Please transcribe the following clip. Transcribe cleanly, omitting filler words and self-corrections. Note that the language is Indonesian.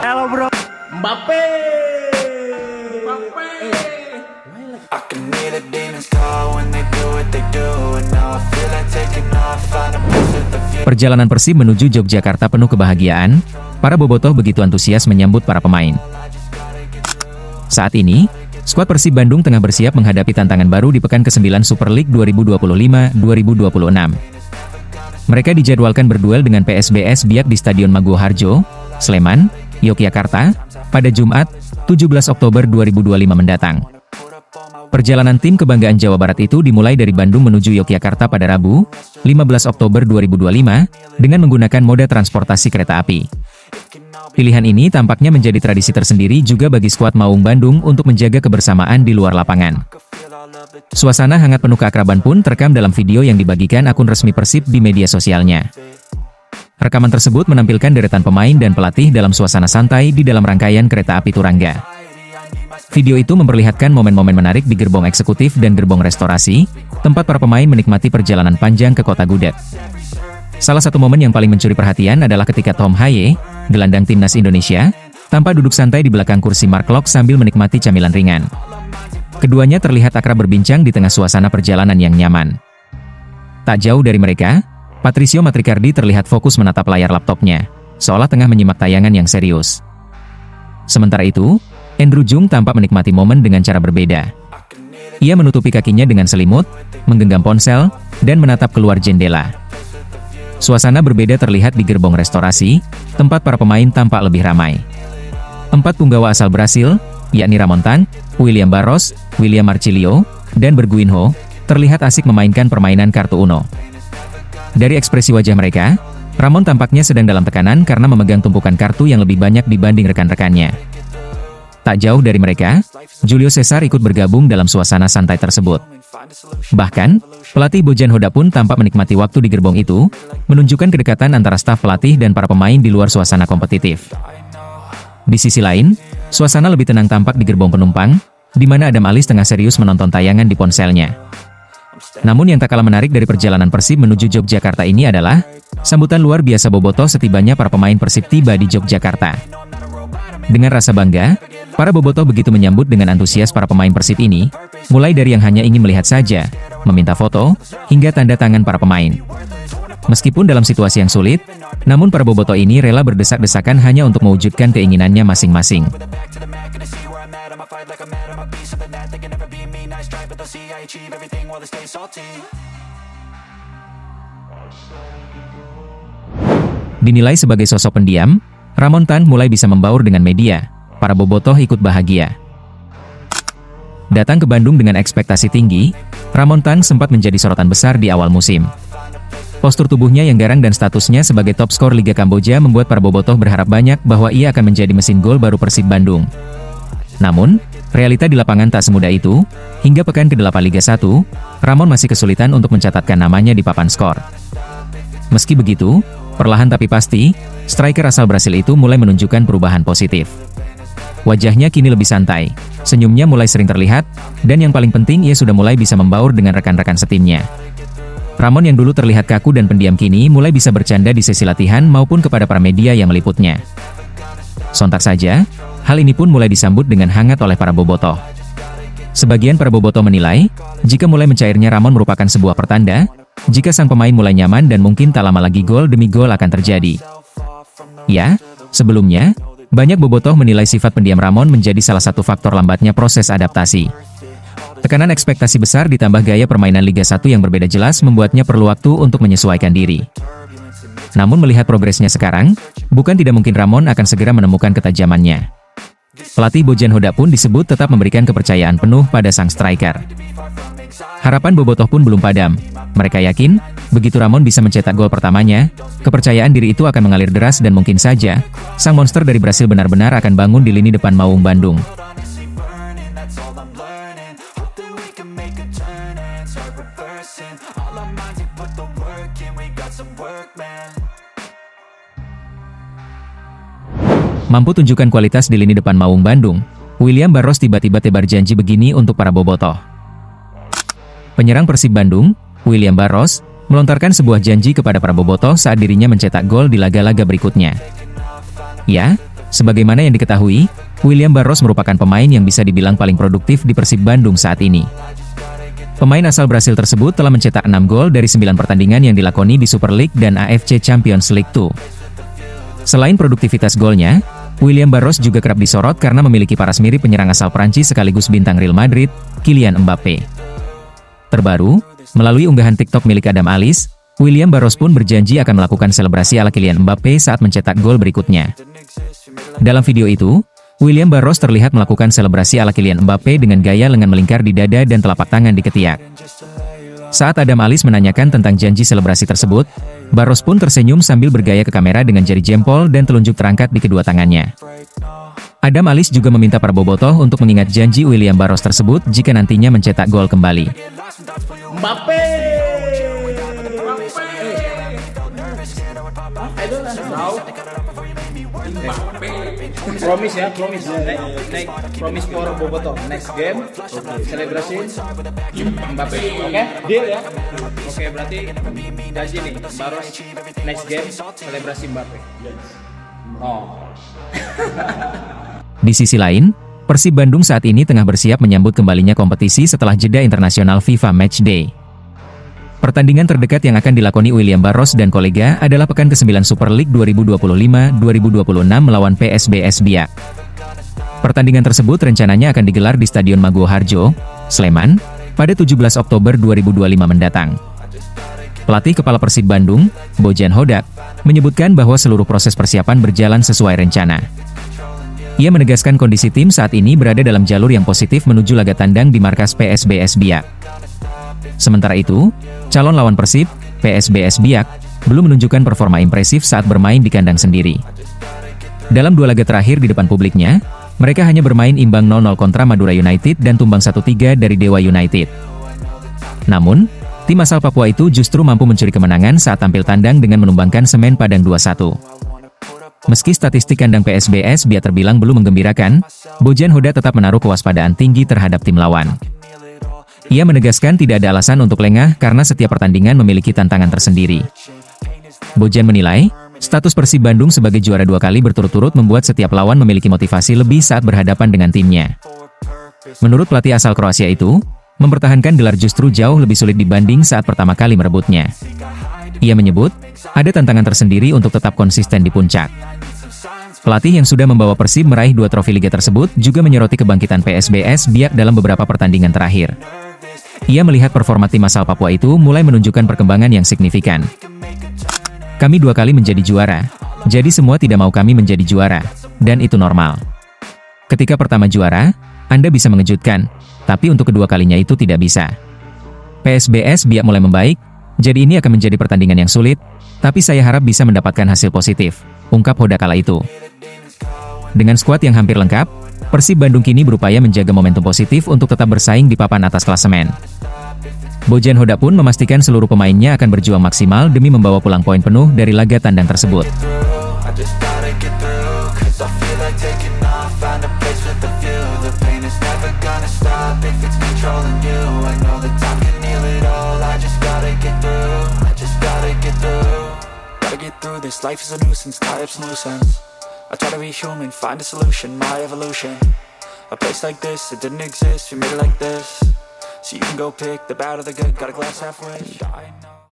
Halo bro. Mbappe. I can hear the demons call when they do what they do, and now I feel like taking off, find a place with the view. Perjalanan Persib menuju Yogyakarta penuh kebahagiaan. Para bobotoh begitu antusias menyambut para pemain. Saat ini, skuad Persib Bandung tengah bersiap menghadapi tantangan baru di pekan ke-9 Super League 2025-2026. Mereka dijadwalkan berduel dengan PSBS Biak di Stadion Maguwoharjo, Sleman, Yogyakarta, pada Jumat, 17 Oktober 2025 mendatang. Perjalanan tim kebanggaan Jawa Barat itu dimulai dari Bandung menuju Yogyakarta pada Rabu, 15 Oktober 2025, dengan menggunakan moda transportasi kereta api. Pilihan ini tampaknya menjadi tradisi tersendiri juga bagi skuad Maung Bandung untuk menjaga kebersamaan di luar lapangan. Suasana hangat penuh keakraban pun terekam dalam video yang dibagikan akun resmi Persib di media sosialnya. Rekaman tersebut menampilkan deretan pemain dan pelatih dalam suasana santai di dalam rangkaian kereta api Turangga. Video itu memperlihatkan momen-momen menarik di gerbong eksekutif dan gerbong restorasi, tempat para pemain menikmati perjalanan panjang ke kota Gudeg. Salah satu momen yang paling mencuri perhatian adalah ketika Tom Haye, gelandang timnas Indonesia, tampak duduk santai di belakang kursi Mark Locke sambil menikmati camilan ringan. Keduanya terlihat akrab berbincang di tengah suasana perjalanan yang nyaman. Tak jauh dari mereka, Patricio Matricardi terlihat fokus menatap layar laptopnya, seolah tengah menyimak tayangan yang serius. Sementara itu, Andrew Jung tampak menikmati momen dengan cara berbeda. Ia menutupi kakinya dengan selimut, menggenggam ponsel, dan menatap keluar jendela. Suasana berbeda terlihat di gerbong restorasi, tempat para pemain tampak lebih ramai. 4 punggawa asal Brasil, yakni Ramon Tan, William Barros, William Marcilio, dan Berguinho, terlihat asik memainkan permainan kartu Uno. Dari ekspresi wajah mereka, Ramon tampaknya sedang dalam tekanan karena memegang tumpukan kartu yang lebih banyak dibanding rekan-rekannya. Tak jauh dari mereka, Julio Cesar ikut bergabung dalam suasana santai tersebut. Bahkan, pelatih Bojan Hoda pun tampak menikmati waktu di gerbong itu, menunjukkan kedekatan antara staf pelatih dan para pemain di luar suasana kompetitif. Di sisi lain, suasana lebih tenang tampak di gerbong penumpang, di mana Adam Alis tengah serius menonton tayangan di ponselnya. Namun yang tak kalah menarik dari perjalanan Persib menuju Yogyakarta ini adalah sambutan luar biasa bobotoh setibanya para pemain Persib tiba di Yogyakarta. Dengan rasa bangga, para bobotoh begitu menyambut dengan antusias para pemain Persib ini, mulai dari yang hanya ingin melihat saja, meminta foto, hingga tanda tangan para pemain. Meskipun dalam situasi yang sulit, namun para bobotoh ini rela berdesak-desakan hanya untuk mewujudkan keinginannya masing-masing. Dinilai sebagai sosok pendiam, Ramon Tan mulai bisa membaur dengan media. Para bobotoh ikut bahagia. Datang ke Bandung dengan ekspektasi tinggi, Ramon Tan sempat menjadi sorotan besar di awal musim. Postur tubuhnya yang garang dan statusnya sebagai top skor Liga Kamboja membuat para bobotoh berharap banyak bahwa ia akan menjadi mesin gol baru Persib Bandung. Namun, realita di lapangan tak semudah itu. Hingga pekan ke-8 Liga 1, Ramon masih kesulitan untuk mencatatkan namanya di papan skor. Meski begitu, perlahan tapi pasti, striker asal Brasil itu mulai menunjukkan perubahan positif. Wajahnya kini lebih santai, senyumnya mulai sering terlihat, dan yang paling penting ia sudah mulai bisa membaur dengan rekan-rekan setimnya. Ramon yang dulu terlihat kaku dan pendiam kini mulai bisa bercanda di sesi latihan maupun kepada para media yang meliputnya. Sontak saja, hal ini pun mulai disambut dengan hangat oleh para bobotoh. Sebagian para bobotoh menilai, jika mulai mencairnya Ramon merupakan sebuah pertanda, jika sang pemain mulai nyaman dan mungkin tak lama lagi gol demi gol akan terjadi. Ya, sebelumnya, banyak bobotoh menilai sifat pendiam Ramon menjadi salah satu faktor lambatnya proses adaptasi. Tekanan ekspektasi besar ditambah gaya permainan Liga 1 yang berbeda jelas membuatnya perlu waktu untuk menyesuaikan diri. Namun melihat progresnya sekarang, bukan tidak mungkin Ramon akan segera menemukan ketajamannya. Pelatih Bojan Hoda pun disebut tetap memberikan kepercayaan penuh pada sang striker. Harapan bobotoh pun belum padam. Mereka yakin, begitu Ramon bisa mencetak gol pertamanya, kepercayaan diri itu akan mengalir deras dan mungkin saja, sang monster dari Brasil benar-benar akan bangun di lini depan Maung Bandung. Mampu tunjukkan kualitas di lini depan Maung Bandung, William Barros tiba-tiba tebar janji begini untuk para bobotoh. Penyerang Persib Bandung, William Barros, melontarkan sebuah janji kepada para bobotoh saat dirinya mencetak gol di laga-laga berikutnya. Ya, sebagaimana yang diketahui, William Barros merupakan pemain yang bisa dibilang paling produktif di Persib Bandung saat ini. Pemain asal Brasil tersebut telah mencetak 6 gol dari 9 pertandingan yang dilakoni di Super League dan AFC Champions League 2. Selain produktivitas golnya, William Barros juga kerap disorot karena memiliki paras mirip penyerang asal Prancis sekaligus bintang Real Madrid, Kylian Mbappé. Terbaru, melalui unggahan TikTok milik Adam Alis, William Barros pun berjanji akan melakukan selebrasi ala Kylian Mbappé saat mencetak gol berikutnya. Dalam video itu, William Barros terlihat melakukan selebrasi ala Kylian Mbappé dengan gaya lengan melingkar di dada dan telapak tangan di ketiak. Saat Adam Alis menanyakan tentang janji selebrasi tersebut, Barros pun tersenyum sambil bergaya ke kamera dengan jari jempol dan telunjuk terangkat di kedua tangannya. Adam Alis juga meminta para bobotoh untuk mengingat janji William Barros tersebut jika nantinya mencetak gol kembali. Mbappé! Promise ya, promise for bobotoh. Next game, celebration Mbappé. Oke? Deal ya? Oke, berarti janji nih, Barros next game selebrasi Mbappé. Oh. Di sisi lain, Persib Bandung saat ini tengah bersiap menyambut kembalinya kompetisi setelah jeda internasional FIFA Matchday. Pertandingan terdekat yang akan dilakoni William Barros dan kolega adalah pekan ke-9 Super League 2025-2026 melawan PSBS Biak. Pertandingan tersebut rencananya akan digelar di Stadion Maguwo Harjo, Sleman, pada 17 Oktober 2025 mendatang. Pelatih Kepala Persib Bandung, Bojan Hodak, menyebutkan bahwa seluruh proses persiapan berjalan sesuai rencana. Ia menegaskan kondisi tim saat ini berada dalam jalur yang positif menuju laga tandang di markas PSBS Biak. Sementara itu, calon lawan Persib, PSBS Biak, belum menunjukkan performa impresif saat bermain di kandang sendiri. Dalam 2 laga terakhir di depan publiknya, mereka hanya bermain imbang 0-0 kontra Madura United dan tumbang 1-3 dari Dewa United. Namun, tim asal Papua itu justru mampu mencuri kemenangan saat tampil tandang dengan menumbangkan Semen Padang 2-1. Meski statistik kandang PSBS Biak terbilang belum menggembirakan, Bojan Hodak tetap menaruh kewaspadaan tinggi terhadap tim lawan. Ia menegaskan tidak ada alasan untuk lengah karena setiap pertandingan memiliki tantangan tersendiri. Bojan menilai, status Persib Bandung sebagai juara 2 kali berturut-turut membuat setiap lawan memiliki motivasi lebih saat berhadapan dengan timnya. Menurut pelatih asal Kroasia itu, mempertahankan gelar justru jauh lebih sulit dibanding saat pertama kali merebutnya. Ia menyebut, ada tantangan tersendiri untuk tetap konsisten di puncak. Pelatih yang sudah membawa Persib meraih 2 trofi liga tersebut juga menyoroti kebangkitan PSBS Biak dalam beberapa pertandingan terakhir. Ia melihat performa tim asal Papua itu mulai menunjukkan perkembangan yang signifikan. Kami 2 kali menjadi juara, jadi semua tidak mau kami menjadi juara, dan itu normal. Ketika pertama juara, Anda bisa mengejutkan, tapi untuk kedua kalinya itu tidak bisa. PSBS Biak mulai membaik, jadi ini akan menjadi pertandingan yang sulit, tapi saya harap bisa mendapatkan hasil positif, ungkap Hodak kala itu. Dengan skuad yang hampir lengkap, Persib Bandung kini berupaya menjaga momentum positif untuk tetap bersaing di papan atas klasemen. Bojan Hodak pun memastikan seluruh pemainnya akan berjuang maksimal demi membawa pulang poin penuh dari laga tandang tersebut. I try to be human, find a solution, my evolution. A place like this, it didn't exist, we made it like this. So you can go pick the bad or the good, got a glass halfway.